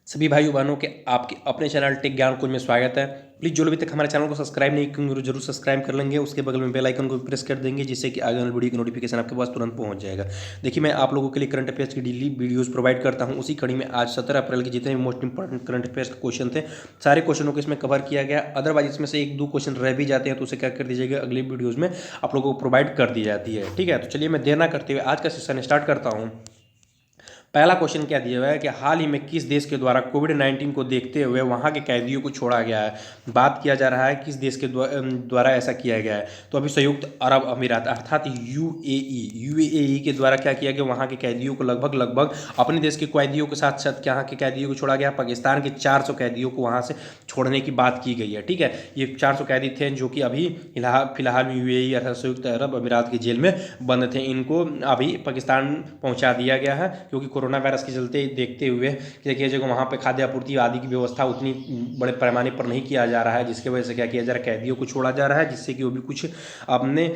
सभी भाइयों बहनों के आपके अपने चैनल टेक ज्ञान खोज में स्वागत है। प्लीज़ जो लोग अभी तक हमारे चैनल को सब्सक्राइब नहीं किए वो जरूर सब्सक्राइब कर लेंगे, उसके बगल में बेल आइकन को प्रेस कर देंगे जिससे कि आगे वाली वीडियो की नोटिफिकेशन आपके पास तुरंत पहुंच जाएगा। देखिए, मैं आप लोगों के लिए करंट अफेयर्स की डेली वीडियोस प्रोवाइड करता हूं। उसी कड़ी में आज 17 अप्रैल के जितने भी मोस्ट इंपॉर्टेंट करंट अफेयर्स के क्वेश्चन थे, सारे क्वेश्चनों को इसमें कवर किया गया। अदरवाइज इसमें से एक दो क्वेश्चन रह भी जाते हैं तो उसे क्या कर दीजिएगा, अगली वीडियोज़ में आप लोगों को प्रोवाइड कर दी जाती है। ठीक है, तो चलिए मैं देर ना करते हुए आज का सेशन स्टार्ट करता हूँ। पहला क्वेश्चन क्या दिया हुआ है कि हाल ही में किस देश के द्वारा कोविड-19 को देखते हुए वहां के कैदियों को छोड़ा गया है। बात किया जा रहा है किस देश के द्वारा ऐसा किया गया है। तो अभी संयुक्त अरब अमीरात अर्थात यूएई के द्वारा क्या किया गया, वहां के कैदियों को लगभग अपने देश के कैदियों के साथ साथ यहाँ के कैदियों को छोड़ा गया। पाकिस्तान के 400 कैदियों को वहां से छोड़ने की बात की गई है। ठीक है, ये 400 कैदी थे जो कि अभी फिलहाल यूएई अर्थात संयुक्त अरब अमीरात की जेल में बंद थे। इनको अभी पाकिस्तान पहुंचा दिया गया है क्योंकि कोरोना वायरस के चलते देखते हुए देखिए जगह वहाँ पे खाद्य आपूर्ति आदि की व्यवस्था उतनी बड़े पैमाने पर नहीं किया जा रहा है, जिसकी वजह से क्या किया जा रहा है, कैदियों को छोड़ा जा रहा है जिससे कि वो भी कुछ अपने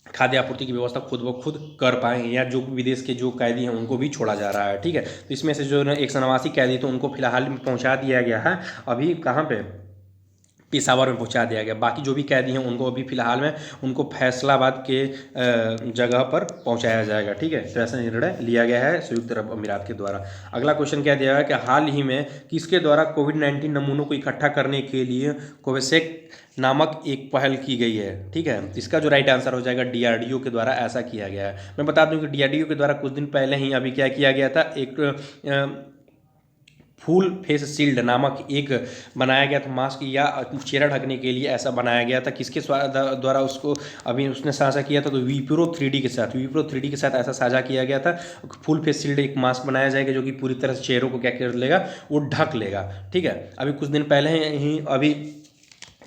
खाद्य आपूर्ति की व्यवस्था खुद ब खुद कर पाएँ, या जो विदेश के जो कैदी हैं उनको भी छोड़ा जा रहा है। ठीक है, तो इसमें से जो 189 कैदी तो उनको फिलहाल में पहुँचा दिया गया है। अभी कहाँ पे, पेशावर में पहुंचा दिया गया। बाकी जो भी कैदी हैं उनको अभी फिलहाल में उनको फैसलाबाद के जगह पर पहुंचाया जाएगा। ठीक है, तो ऐसा निर्णय लिया गया है संयुक्त अरब अमीरात के द्वारा। अगला क्वेश्चन क्या दिया है कि हाल ही में किसके द्वारा कोविड-19 नमूनों को इकट्ठा करने के लिए कोवैक्स नामक एक पहल की गई है। ठीक है, इसका जो राइट आंसर हो जाएगा डीआरडीओ के द्वारा ऐसा किया गया है। मैं बता दूं कि डीआरडीओ के द्वारा कुछ दिन पहले ही अभी क्या किया गया था, एक फुल फेस शील्ड नामक एक बनाया गया था, मास्क या चेहरा ढकने के लिए ऐसा बनाया गया था। किसके द्वारा उसको अभी उसने साझा किया था, तो विप्रो 3D के साथ ऐसा साझा किया गया था। फुल फेस शील्ड एक मास्क बनाया जाएगा जो कि पूरी तरह से चेहरों को क्या कर लेगा, वो ढक लेगा। ठीक है, अभी कुछ दिन पहले ही अभी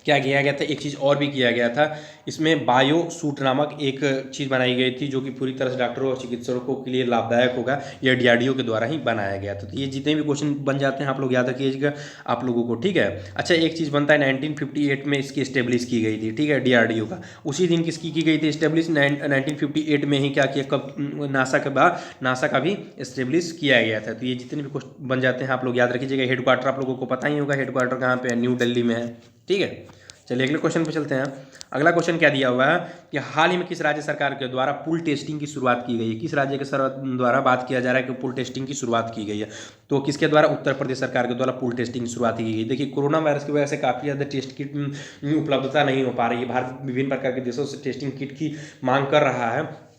क्या किया गया था, एक चीज़ और भी किया गया था। इसमें बायो सूट नामक एक चीज़ बनाई गई थी जो कि पूरी तरह से डॉक्टरों और चिकित्सकों के लिए लाभदायक होगा। यह डीआरडीओ के द्वारा ही बनाया गया था। तो ये जितने भी क्वेश्चन बन जाते हैं आप लोग याद रखिएगा आप लोगों को। ठीक है, अच्छा एक चीज़ बनता है 1958 में इसकी इस्टेब्लिश की गई थी। ठीक है, डीआरडीओ का उसी दिन किसकी की गई थी इस्टेब्लिश, 1958 में ही क्या किया, कब नासा के बाद नासा का भी इस्टेब्लिश किया गया था। तो ये जितने भी क्वेश्चन बन जाते हैं आप लोग याद रखिएगा। हेडक्वार्टर आप लोगों को पता ही होगा, हेडक्वार्टर कहाँ पे है, न्यू दिल्ली में है। ठीक है, चलिए अगले क्वेश्चन पे चलते हैं। अगला क्वेश्चन क्या दिया हुआ है कि हाल ही में किस राज्य सरकार के द्वारा पूल टेस्टिंग की शुरुआत की गई है। किस राज्य के द्वारा बात किया जा रहा है कि पूल टेस्टिंग की शुरुआत की गई है, तो किसके द्वारा, उत्तर प्रदेश सरकार के द्वारा पूल टेस्टिंग की शुरुआत की गई। देखिए, कोरोना वायरस की वजह से काफ़ी ज़्यादा टेस्ट किट उपलब्धता नहीं हो पा रही है। भारत विभिन्न प्रकार के देशों से टेस्टिंग किट की मांग कर रहा है।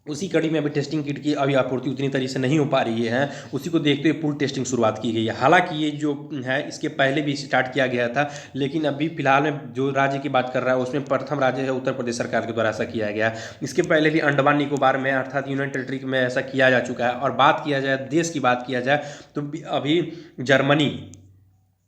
उसी कड़ी में अभी टेस्टिंग किट की अभी आपूर्ति उतनी तरीके से नहीं हो पा रही है। उसी को देखते हुए पूल टेस्टिंग शुरुआत की गई है। हालांकि ये जो है इसके पहले भी स्टार्ट किया गया था, लेकिन अभी फिलहाल में जो राज्य की बात कर रहा है उसमें प्रथम राज्य है उत्तर प्रदेश सरकार के द्वारा ऐसा किया गया। इसके पहले भी अंडमान निकोबार में अर्थात यूनियन टेरिटरी में ऐसा किया जा चुका है। और बात किया जाए देश की बात किया जाए तो अभी जर्मनी,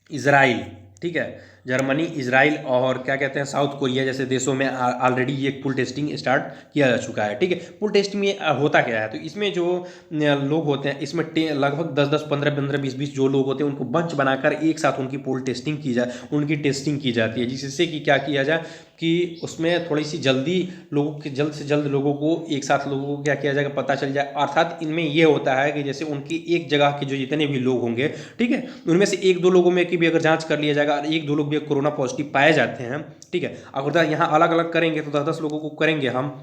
इजराइल, ठीक है, जर्मनी, इजराइल और क्या कहते हैं साउथ कोरिया जैसे देशों में ऑलरेडी ये पुल टेस्टिंग स्टार्ट किया जा चुका है। ठीक है, पुल टेस्टिंग में होता क्या है, तो इसमें जो लोग होते हैं इसमें लगभग 10-10, 15-15, 20-20 जो लोग होते हैं उनको बंच बनाकर एक साथ उनकी पुल टेस्टिंग की जाए, उनकी टेस्टिंग की जाती है, जिससे कि क्या किया जाए कि उसमें थोड़ी सी जल्दी लोगों के जल्द से जल्द लोगों को एक साथ लोगों को क्या किया जाएगा पता चल जाए। अर्थात इनमें ये होता है कि जैसे उनकी एक जगह के जो जितने भी लोग होंगे, ठीक है, उनमें से एक दो लोगों में की भी अगर जांच कर लिया जाएगा और एक दो लोग भी कोरोना पॉजिटिव पाए जाते हैं, ठीक है, अगर यहाँ अलग अलग करेंगे तो 10-10 लोगों को करेंगे, हम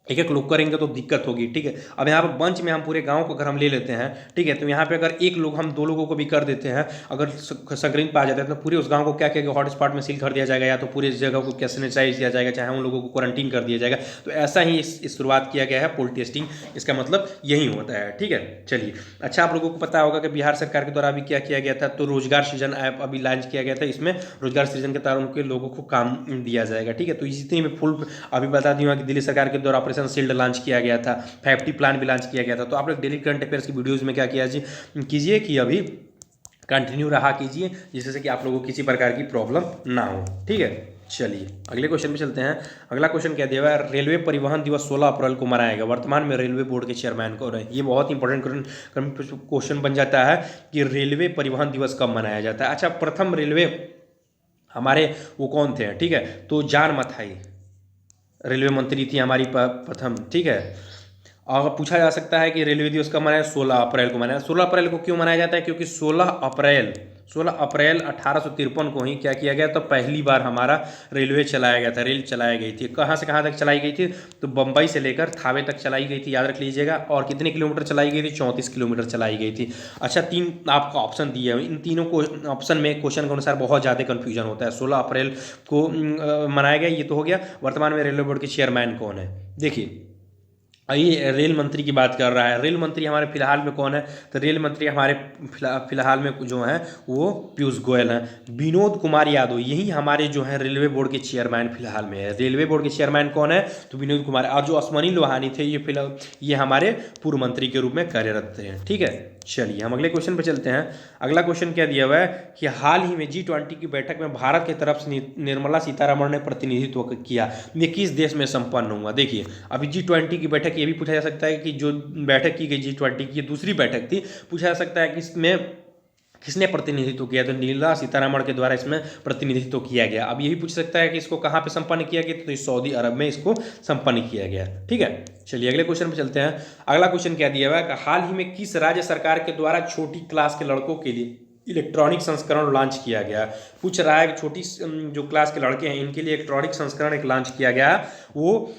एक एक लोग करेंगे तो दिक्कत होगी। ठीक है, अब यहाँ पर बंच में हम पूरे गांव को अगर हम ले लेते हैं, ठीक है, तो यहाँ पे अगर एक लोग हम दो लोगों को भी कर देते हैं, अगर संक्रमित पाया जाता है तो पूरे उस गांव को क्या किया हॉट स्पॉट में सील कर दिया जाएगा, या तो पूरे जगह को क्या सैनिटाइज किया जाएगा, चाहे उन लोगों को क्वारंटीन कर दिया जाएगा। तो ऐसा ही इस शुरुआत किया गया है पुल टेस्टिंग, इसका मतलब यही होता है। ठीक है, चलिए, अच्छा आप लोगों को पता होगा कि बिहार सरकार के द्वारा अभी क्या किया गया था, तो रोजगार सृजन ऐप अभी लॉन्च किया गया था। इसमें रोजगार सृजन के द्वारा उनके लोगों को काम दिया जाएगा। ठीक है, तो जितनी भी फुल अभी बता दूंगा कि दिल्ली सरकार के द्वारा ऑपरेशन शील्ड लॉन्च किया गया था, 5T प्लान भी लॉन्च किया गया था। तो आप लोग डेली करंट अफेयर्स की वीडियोस में क्या किया कीजिए कि अभी कंटिन्यू रहा कीजिए, जिससे कि आप लोगों को किसी प्रकार की प्रॉब्लम ना हो। ठीक है, चलिए अगले क्वेश्चन पे चलते हैं। अगला क्वेश्चन क्या दिया हुआ है, रेलवे परिवहन दिवस 16 अप्रैल को मनाया गया। वर्तमान में रेलवे बोर्ड के चेयरमैन कौन है। ये बहुत इंपॉर्टेंट क्वेश्चन बन जाता है कि रेलवे परिवहन दिवस कब मनाया जाता है। अच्छा, प्रथम रेलवे हमारे वो कौन थे, ठीक है, तो जान मथाई रेलवे मंत्री थी हमारी प्रथम। ठीक है, और पूछा जा सकता है कि रेलवे दिवस कब मनाया, 16 अप्रैल को मनाया। 16 अप्रैल को क्यों मनाया जाता है, क्योंकि 16 अप्रैल 1853 को ही क्या किया गया, तो पहली बार हमारा रेलवे चलाया गया था, रेल चलाई गई थी। कहाँ से कहाँ तक चलाई गई थी, तो बम्बई से लेकर थावे तक चलाई गई थी, याद रख लीजिएगा। और कितने किलोमीटर चलाई गई थी, 34 किलोमीटर चलाई गई थी। अच्छा, 3 आपका ऑप्शन दिए हैं, इन तीनों को ऑप्शन में क्वेश्चन के अनुसार बहुत ज़्यादा कन्फ्यूजन होता है। 16 अप्रैल को मनाया गया, ये तो हो गया। वर्तमान में रेलवे बोर्ड के चेयरमैन कौन है, देखिए ये रेल मंत्री की बात कर रहा है। रेल मंत्री हमारे फिलहाल में कौन है, तो रेल मंत्री हमारे फिलहाल में जो है वो पीयूष गोयल हैं। विनोद कुमार यादव यही हमारे जो है रेलवे बोर्ड के चेयरमैन फिलहाल में है। रेलवे बोर्ड के चेयरमैन कौन है, तो विनोद कुमार। और जो अश्वनी लोहानी थे ये फिलहाल ये हमारे पूर्व मंत्री के रूप में कार्यरत थे। ठीक है, चलिए हम अगले क्वेश्चन पर चलते हैं। अगला क्वेश्चन क्या दिया हुआ है कि हाल ही में G20 की बैठक में भारत की तरफ से निर्मला सीतारमण ने प्रतिनिधित्व किया, ये किस देश में संपन्न हुआ। देखिए अभी G20 की बैठक, ये भी पूछा जा सकता है कि जो बैठक की गई G20 की दूसरी बैठक थी, पूछा जा सकता है कि इसमें किसने प्रतिनिधित्व किया, तो निर्मला सीतारमण के द्वारा इसमें प्रतिनिधित्व किया गया। अब ये भी पूछ सकता है कि इसको कहाँ पे संपन्न किया गया, तो सऊदी अरब में इसको संपन्न किया गया। ठीक है, चलिए अगले क्वेश्चन पे चलते हैं। अगला क्वेश्चन क्या दिया हुआ है कि हाल ही में किस राज्य सरकार के द्वारा छोटी क्लास के लड़कों के लिए इलेक्ट्रॉनिक संस्करण लॉन्च किया गया। पूछ रहा है कि छोटी जो क्लास के लड़के हैं इनके लिए इलेक्ट्रॉनिक संस्करण एक लॉन्च किया गया, वो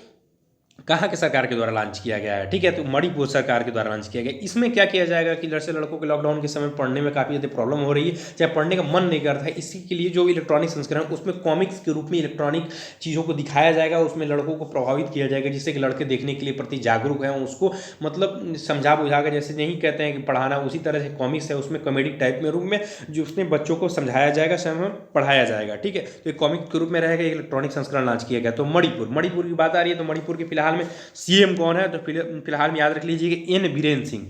कहाँ के सरकार के द्वारा लॉन्च किया गया है। ठीक है, तो मणिपुर सरकार के द्वारा लॉन्च किया गया। इसमें क्या किया जाएगा कि लड़कों के लॉकडाउन के समय पढ़ने में काफ़ी ज़्यादा प्रॉब्लम हो रही है, चाहे पढ़ने का मन नहीं करता है, इसी के लिए जो इलेक्ट्रॉनिक संस्करण उसमें कॉमिक्स के रूप में इलेक्ट्रॉनिक चीज़ों को दिखाया जाएगा, उसमें लड़कों को प्रभावित किया जाएगा, जिससे कि लड़के देखने के लिए प्रति जागरूक हैं, उसको मतलब समझा बुझाकर, जैसे नहीं कहते हैं कि पढ़ाना, उसी तरह से कॉमिक्स है उसमें कॉमेडी टाइप में रूप में जो उसमें बच्चों को समझाया जाएगा, समय पढ़ाया जाएगा। ठीक है, तो एक कॉमिक के रूप में रहेगा, इलेक्ट्रॉनिक संस्करण लॉन्च किया गया। तो मणिपुर की बात आ रही है, तो मणिपुर के फिलहाल में सीएम कौन है, तो फिलहाल में याद रख लीजिए कि एन बीरेन सिंह।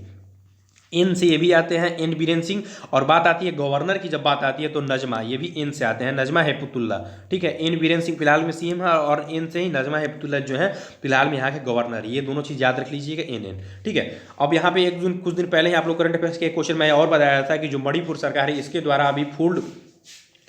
एन से ये भी आते हैं, एन बीरेन सिंह। और बात आती है गवर्नर की, जब बात आती है तो नजमा, ये भी एन से आते हैं, नजमा हेपतुल्ला। ठीक है, एन बीरेन सिंह फिलहाल में सीएम है, और एन से ही नजमा हेपतुल्ला जो है फिलहाल में यहाँ के गवर्नर। ये दोनों चीज़ याद रख लीजिएगा, एन। ठीक है, अब यहाँ पे कुछ दिन पहले ही आप लोग करंट अफेयर्स के क्वेश्चन में और बताया था कि जो मणिपुर सरकार है इसके द्वारा अभी फूड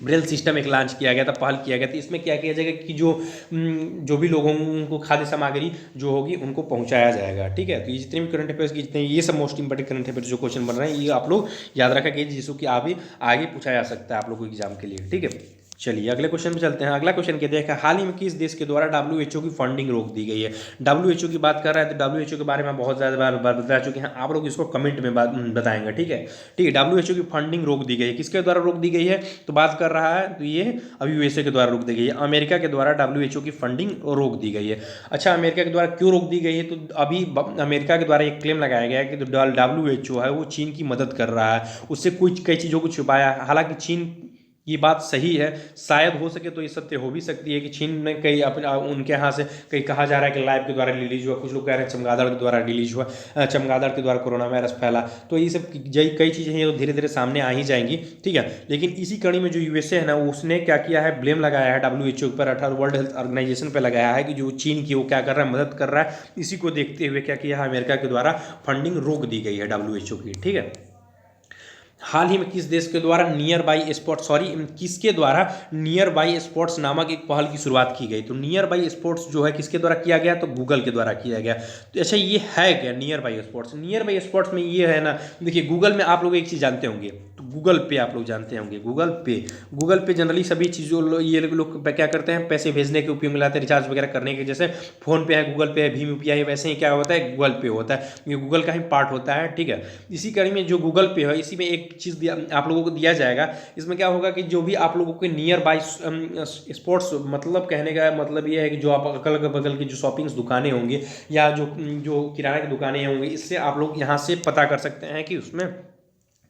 ब्रेल सिस्टम एक लॉन्च किया गया था, पहल किया गया था। इसमें क्या किया जाएगा कि जो भी लोगों को खाद्य सामग्री जो होगी उनको पहुंचाया जाएगा। ठीक है, तो ये जितने भी करंट अफेयर्स की जितने ये सब मोस्ट इंपॉर्टेंट करंट अफेयर्स जो क्वेश्चन बन रहे हैं ये आप लोग याद रखेंगे, जिसको कि आगे पूछा जा सकता है आप लोगों को एग्जाम के लिए। ठीक है, चलिए अगले क्वेश्चन पे चलते हैं। अगला क्वेश्चन क्या देखा, हाल ही में किस देश के द्वारा WHO की फंडिंग रोक दी गई है। WHO की बात कर रहा है, तो WHO के बारे में बहुत ज़्यादा बार बता चुके हैं, आप लोग इसको कमेंट में बताएंगे। ठीक है, WHO की फंडिंग रोक दी गई है, किसके द्वारा रोक दी गई है, तो बात कर रहा है तो ये अभी USA के द्वारा रोक दी गई है। अमेरिका के द्वारा WHO की फंडिंग रोक दी गई है। अच्छा, अमेरिका के द्वारा क्यों रोक दी गई है, तो अभी अमेरिका के द्वारा एक क्लेम लगाया गया है कि जो WHO है वो चीन की मदद कर रहा है, उससे कुछ कई चीज़ों को छुपाया। हालांकि चीन ये बात सही है, शायद हो सके तो ये सत्य हो भी सकती है कि चीन ने कई अपने उनके यहाँ से कई कहा जा रहा है कि लाइव के द्वारा रिलीज हुआ, कुछ लोग कह रहे हैं चमगादड़ के द्वारा रिलीज हुआ, चमगादड़ के द्वारा कोरोना वायरस फैला। तो ये सब कई चीज़ें हैं जो धीरे धीरे सामने आ ही जाएंगी। ठीक है, लेकिन इसी कड़ी में जो USA है ना, उसने क्या किया है, ब्लेम लगाया है WHO पर, अर्थात वर्ल्ड हेल्थ ऑर्गेनाइजेशन पर लगाया है कि जो चीन की वो क्या कर रहा है, मदद कर रहा है। इसी को देखते हुए क्या किया है, अमेरिका के द्वारा फंडिंग रोक दी गई है WHO की। ठीक है, हाल ही में किस देश के द्वारा किसके द्वारा नियर बाई स्पॉट्स नामक एक पहल की शुरुआत की गई। तो नियर बाई स्पॉट्स जो है किसके द्वारा किया गया, तो गूगल के द्वारा किया गया। तो अच्छा, ये है क्या near by spots. Near by spots में ये है ना, देखिए गूगल में आप लोग एक चीज़ जानते होंगे, तो गूगल पे आप लोग जानते होंगे, गूगल पे जनरली सभी चीज़ों ये लोग क्या करते हैं, पैसे भेजने के उपयोग में लाते हैं, रिचार्ज वगैरह करने के। जैसे फोन पे है, गूगल पे है, भीम UPI है, वैसे ही क्या होता है, गूगल पे होता है, ये गूगल का ही पार्ट होता है। ठीक है, इसी कड़ी में जो गूगल पे है, इसी में एक चीज़ आप लोगों को दिया जाएगा। इसमें क्या होगा कि जो भी आप लोगों के नियर बाई स्पॉट्स, मतलब कहने का मतलब ये है कि जो आप अगल बगल की जो शॉपिंग्स दुकानें होंगी या जो किराना की दुकानें होंगी, इससे आप लोग यहाँ से पता कर सकते हैं कि उसमें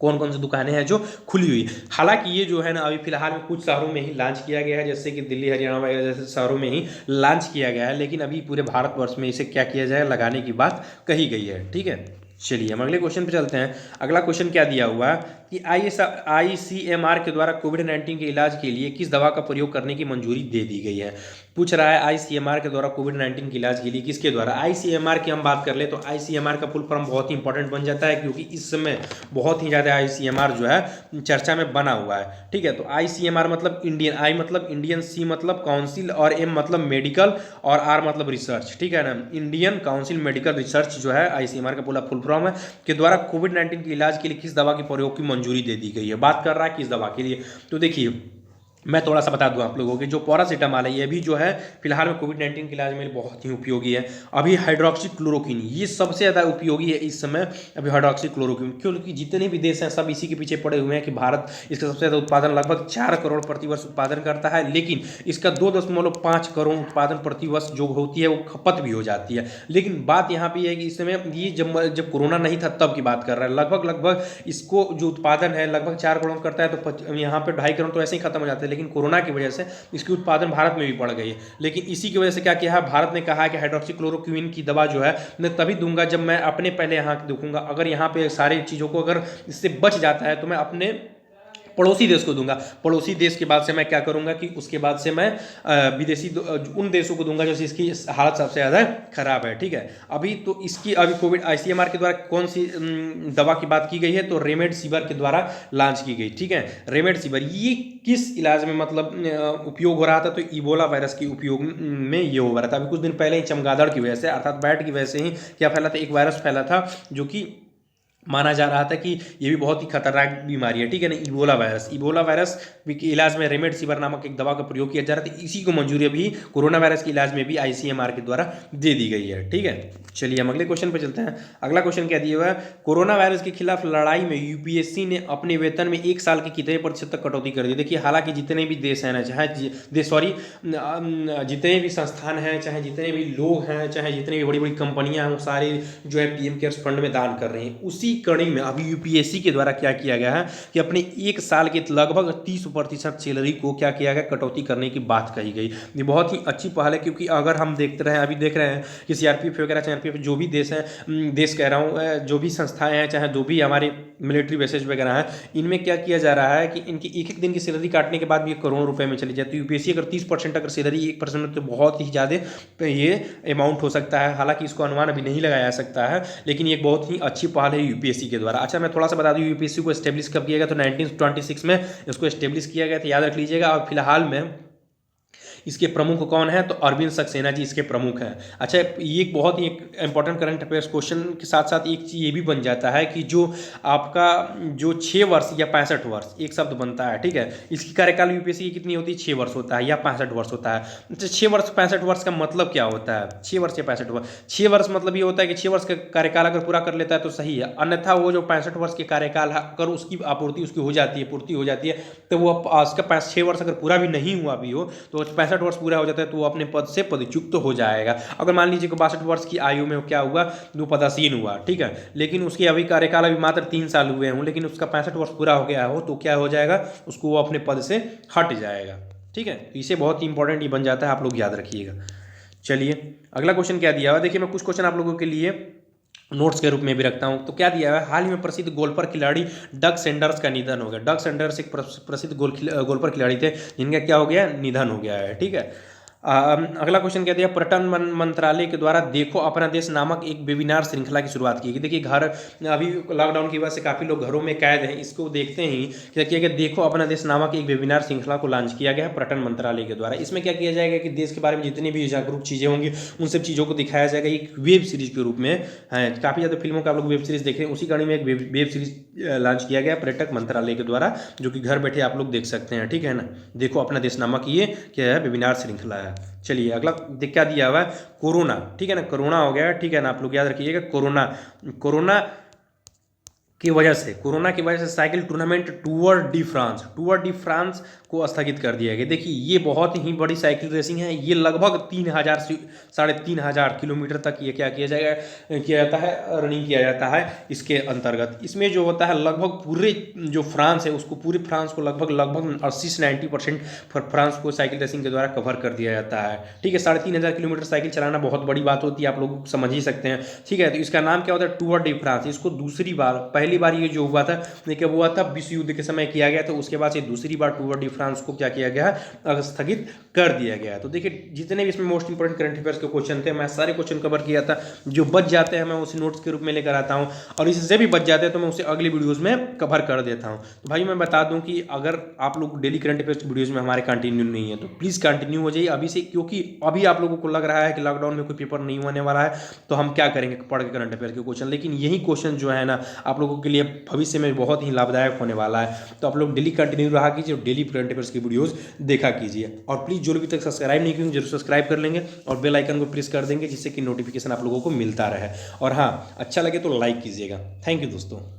कौन कौन सी दुकानें हैं जो खुली हुई। हालांकि ये जो है ना अभी फिलहाल में कुछ शहरों में ही लॉन्च किया गया है, जैसे कि दिल्ली हरियाणा वगैरह जैसे शहरों में ही लॉन्च किया गया है, लेकिन अभी पूरे भारतवर्ष में इसे क्या किया जाए, लगाने की बात कही गई है। ठीक है, चलिए हम अगले क्वेश्चन पे चलते हैं। अगला क्वेश्चन क्या दिया हुआ है कि ICMR के द्वारा कोविड-19 के इलाज के लिए किस दवा का प्रयोग करने की मंजूरी दे दी गई है। पूछ रहा है आईसीएमआर के द्वारा कोविड-19 के इलाज के लिए किसके द्वारा। आईसीएमआर की हम बात कर ले तो आईसीएमआर का फुल फॉर्म बहुत ही इंपॉर्टेंट बन जाता है, क्योंकि इस समय बहुत ही ज़्यादा आईसीएमआर जो है चर्चा में बना हुआ है। ठीक है, तो आईसीएमआर मतलब इंडियन, आई मतलब इंडियन, सी मतलब काउंसिल और एम मतलब मेडिकल और आर मतलब रिसर्च। ठीक है ना, इंडियन काउंसिल मेडिकल रिसर्च जो है आईसीएमआर का पूरा फुल फॉर्म है, के द्वारा कोविड-19 के इलाज के लिए किस दवा के प्रयोग की मंजूरी दे दी गई है। बात कर रहा है किस दवा के लिए, तो देखिए मैं थोड़ा सा बता दूं आप लोगों के, जो पैरासीटामॉल है ये भी जो है फिलहाल में कोविड-19 के इलाज में बहुत ही उपयोगी है। अभी हाइड्रोक्सी क्लोरोक्विन ये सबसे ज़्यादा उपयोगी है इस समय, अभी हाइड्रोक्सी क्लोरोक्विन, क्योंकि जितने भी देश हैं सब इसी के पीछे पड़े हुए हैं कि भारत इसका सबसे ज़्यादा उत्पादन लगभग 4 करोड़ प्रतिवर्ष उत्पादन करता है, लेकिन इसका 2.5 करोड़ उत्पादन प्रतिवर्ष जो होती है वो खपत भी हो जाती है। लेकिन बात यहाँ पर है कि इस समय ये जब कोरोना नहीं था तब की बात कर रहा है, लगभग इसको जो उत्पादन है लगभग 4 करोड़ करता है, तो यहाँ पर 2.5 करोड़ तो ऐसे ही खत्म हो जाते हैं। लेकिन कोरोना की वजह से इसकी उत्पादन भारत में भी बढ़ गई है। लेकिन इसी की वजह से क्या किया है, भारत ने कहा है कि हाइड्रोक्सी क्लोरोक्विन की दवा जो है मैं तभी दूंगा जब मैं अपने पहले यहाँ देखूंगा, अगर यहाँ पे सारी चीज़ों को अगर इससे बच जाता है तो मैं अपने पड़ोसी देश को दूंगा। पड़ोसी देश के बाद से मैं क्या करूंगा कि उसके बाद से मैं विदेशी उन देशों को दूंगा जो इसकी हालत सबसे ज़्यादा खराब है। ठीक है, अभी तो इसकी अभी कोविड आईसीएमआर के द्वारा कौन सी दवा की बात की गई है, तो रेमडेसिविर के द्वारा लॉन्च की गई। ठीक है, रेमडेसिविर ये किस इलाज में मतलब उपयोग हो रहा था, तो इबोला वायरस के उपयोग में ये हो रहा था। अभी कुछ दिन पहले ही चमगादड़ की वजह से अर्थात बैट की वजह से ही क्या फैला था, एक वायरस फैला था जो कि माना जा रहा था कि ये भी बहुत ही खतरनाक बीमारी है। ठीक है ना, इबोला वायरस के इलाज में रेमडेसिविर नामक एक दवा का प्रयोग किया जा रहा था। इसी को मंजूरी अभी कोरोना वायरस के इलाज में भी आईसीएमआर के द्वारा दे दी गई है। ठीक है, चलिए हम अगले क्वेश्चन पर चलते हैं। अगला क्वेश्चन क्या दिया हुआ है, कोरोना वायरस के खिलाफ लड़ाई में यूपीएससी ने अपने वेतन में 1 साल के कितने प्रतिशत तक कटौती कर दी। देखिए हालांकि जितने भी देश हैं ना, चाहे जितने भी संस्थान हैं, चाहे जितने भी लोग हैं, चाहे जितनी भी बड़ी बड़ी कंपनियां हैं, वो सारे जो है पीएम केयर्स फंड में दान कर रहे हैं। उसी कड़ी में अभी यूपीएससी के द्वारा क्या किया गया है कि अपने 1 साल के लगभग 30% सैलरी को क्या किया गया, कटौती करने की बात कही गई। ये बहुत ही अच्छी पहल है, क्योंकि अगर हम देखते रहे, अभी देख रहे हैं कि सीआरपीएफ वगैरह, सीआरपीएफ जो भी देश है, देश कह रहा हूँ, जो भी संस्थाएं हैं, चाहे जो भी हमारे मिलिट्री बेसेज वगैरह हैं, इनमें क्या किया जा रहा है कि इनकी एक दिन की सैलरी काटने के बाद भी 1 करोड़ रुपए में चली जाती है। यूपीएससी अगर 30% अगर सैलरी 1% तो बहुत ही ज़्यादा ये अमाउंट हो सकता है। हालांकि इसको अनुमान अभी नहीं लगाया जा सकता है, लेकिन ये बहुत ही अच्छी पहल है यूपीएससी के द्वारा। अच्छा, मैं थोड़ा सा बता दूं, यूपीएससी को एस्टेब्लिश कब किया गया, तो 1926 में इसको एस्टेब्लिश किया गया था, याद रख लीजिएगा। और फिलहाल में इसके प्रमुख कौन है, तो अरविंद सक्सेना जी इसके प्रमुख हैं। अच्छा, ये एक बहुत ही इंपॉर्टेंट करंट अफेयर्स क्वेश्चन के साथ साथ एक चीज़ ये भी बन जाता है कि जो आपका जो 6 वर्ष या 65 वर्ष एक शब्द बनता है। ठीक है, इसकी कार्यकाल यूपीएससी की कितनी होती है, 6 वर्ष होता है या 65 वर्ष होता है। अच्छा, 6 वर्ष 65 वर्ष का मतलब क्या होता है, 6 वर्ष या 65 वर्ष? 6 वर्ष मतलब ये होता है कि 6 वर्ष का कार्यकाल अगर पूरा कर लेता है तो सही है, अन्यथा वो जो 65 वर्ष के कार्यकाल है अगर उसकी आपूर्ति उसकी हो जाती है, पूर्ति हो जाती है, तो वो उसका 6 वर्ष अगर पूरा भी नहीं हुआ भी हो तो 65 वर्ष पूरा हो जाता है तो वो अपने पद से पदच्युत तो हो जाएगा। अगर मान लीजिए कि 62 वर्ष की आयु में क्या हुआ, वो पदासीन हुआ। ठीक है, लेकिन उसके अभी कार्यकाल अभी मात्र 3 साल हुए हों, लेकिन उसका 65 वर्ष पूरा हो गया हो तो क्या हो जाएगा, उसको वो अपने पद से हट जाएगा। ठीक है, तो इसे बहुत ही इंपॉर्टेंट ये बन जाता है, आप लोग याद रखिएगा। चलिए अगला क्वेश्चन क्या दिया हुआ, देखिए मैं कुछ क्वेश्चन आप लोगों के लिए नोट्स के रूप में भी रखता हूं। तो क्या दिया है, हाल ही में प्रसिद्ध गोल्फर खिलाड़ी डग सेंडर्स का निधन हो गया। डग सेंडर्स एक प्रसिद्ध गोल्फर खिलाड़ी थे जिनका क्या हो गया, निधन हो गया है। ठीक है, अगला क्वेश्चन क्या दिया, पर्यटन मंत्रालय के द्वारा देखो अपना देश नामक एक वेबिनार श्रृंखला की शुरुआत की गई। देखिए घर अभी लॉकडाउन की वजह से काफ़ी लोग घरों में कैद हैं, इसको देखते ही क्या किया गया, देखो अपना देश नामक एक वेबिनार श्रृंखला को लॉन्च किया गया है पर्यटन मंत्रालय के द्वारा। इसमें क्या किया जाएगा कि देश के बारे में जितनी भी जागरूक चीज़ें होंगी उन सब चीज़ों को दिखाया जाएगा एक वेब सीरीज के रूप में। है काफ़ी ज़्यादा फिल्मों का आप लोग वेब सीरीज देख रहे हैं, उसी कड़ी में एक वेब सीरीज लॉन्च किया गया पर्यटक मंत्रालय के द्वारा, जो कि घर बैठे आप लोग देख सकते हैं। ठीक है ना, देखो अपना देश नामक ये क्या है, वेबिनार श्रृंखला है। चलिए अगला क्या दिया हुआ है, कोरोना। ठीक है ना, कोरोना हो गया। ठीक है ना, आप लोग याद रखिएगा कोरोना की वजह से cycle tournament Tour de France को स्थगित कर दिया गया। देखिए ये बहुत ही बड़ी साइकिल रेसिंग है, ये लगभग 3000 से 3500 किलोमीटर तक ये क्या किया जाता है, रनिंग किया जाता है इसके अंतर्गत। इसमें जो होता है लगभग पूरे जो फ्रांस है उसको, पूरे फ्रांस को लगभग 80 से 90% फ्रांस को साइकिल रेसिंग के द्वारा कवर कर दिया जाता है। ठीक है, 3500 किलोमीटर साइकिल चलाना बहुत बड़ी बात होती है, आप लोग समझ ही सकते हैं। ठीक है, तो इसका नाम क्या होता है, टूर डी फ्रांस। इसको दूसरी बार, पहली पहली बार ये जो हुआ था देखिए वो हुआ था विश्व युद्ध के समय किया गया था, उसके बाद से दूसरी बार टूर डी फ्रांस को क्या किया गया, स्थगित कर दिया गया। तो देखिए जितने भी इसमें मोस्ट इंपोर्टेंट करंट अफेयर्स के क्वेश्चन थे मैं सारे क्वेश्चन कवर किया था। जो बच जाते हैं मैं उसे नोट्स के रूप में लेकर आता हूँ, और इससे भी बच जाते हैं तो मैं उसे अगली वीडियोज़ में कवर कर देता हूँ। तो भाई मैं बता दूँ कि अगर आप लोग डेली करंट अफेयर्स की वीडियोज़ में हमारे कंटिन्यू नहीं है तो प्लीज़ कंटिन्यू हो जाइए अभी से, क्योंकि अभी आप लोगों को लग रहा है कि लॉकडाउन में कोई पेपर नहीं होने वाला है तो हम क्या करेंगे पढ़ के करंट अफेयर के क्वेश्चन, लेकिन यही क्वेश्चन जो है ना आप लोगों के लिए भविष्य में बहुत ही लाभदायक होने वाला है। तो आप लोग डेली कंटिन्यू रहा कीजिए और डेली करंट अफेयर्स की वीडियोस देखा कीजिए। और प्लीज़ जो भी तक सब्सक्राइब नहीं किए जरूर सब्सक्राइब कर लेंगे और बेल आइकन को प्रेस कर देंगे जिससे कि नोटिफिकेशन आप लोगों को मिलता रहे। और हाँ, अच्छा लगे तो लाइक कीजिएगा। थैंक यू दोस्तों।